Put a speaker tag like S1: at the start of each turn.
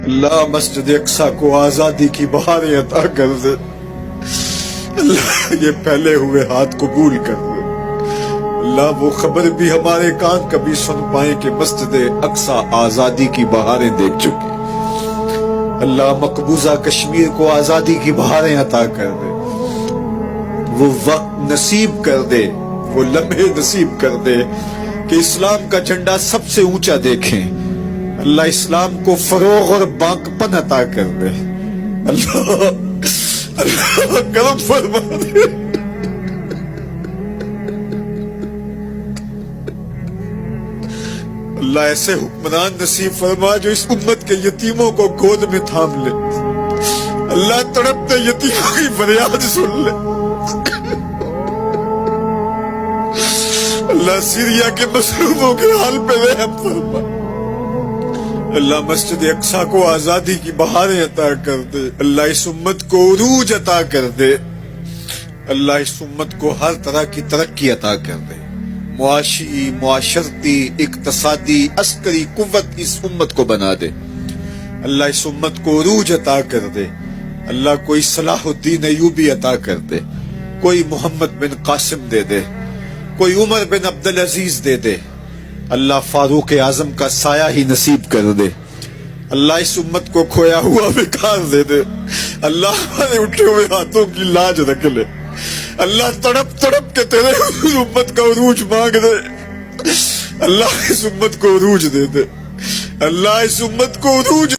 S1: اللہ مسجد اقصی کو آزادی کی بہاریں عطا کر دے۔ اللہ یہ پھیلے ہوئے ہاتھ قبول کر دے۔ اللہ وہ خبر بھی ہمارے کان کبھی سن پائیں کہ مسجد اقصی آزادی کی بہاریں دیکھ چکی۔ اللہ مقبوضہ کشمیر کو آزادی کی بہاریں عطا کر دے۔ وہ وقت نصیب کر دے، وہ لمحے نصیب کر دے کہ اسلام کا جھنڈا سب سے اونچا دیکھیں۔ اللہ اسلام کو فروغ اور باقپن عطا کر دے۔ اللہ کرم فرما دے۔ اللہ ایسے حکمران نصیب فرما جو اس امت کے یتیموں کو گود میں تھام لے۔ اللہ تڑپتے یتیموں کی فریاد سن لے۔ اللہ سیریا کے مظلوموں کے حال پہ رحم فرما۔ اللہ مسجد اقصی کو آزادی کی بہاریں عطا کر دے۔ اللہ اس امت کو عروج عطا کر دے۔ اللہ اس امت کو ہر طرح کی ترقی عطا کر دے۔ معاشی، معاشرتی، اقتصادی، عسکری قوت اس امت کو بنا دے۔ اللہ اس امت کو عروج عطا کر دے۔ اللہ کوئی صلاح الدین ایوبی عطا کر دے، کوئی محمد بن قاسم دے دے، کوئی عمر بن عبدالعزیز دے دے۔ اللہ فاروق اعظم کا سایہ ہی نصیب کر دے۔ اللہ اس امت کو کھویا ہوا وقار دے دے۔ اللہ ہمارے اٹھے ہوئے ہاتھوں کی لاج رکھ لے۔ اللہ تڑپ تڑپ کے تیرے امت کا عروج مانگ دے۔ اللہ اس امت کو عروج دے دے۔ اللہ اس امت کو عروج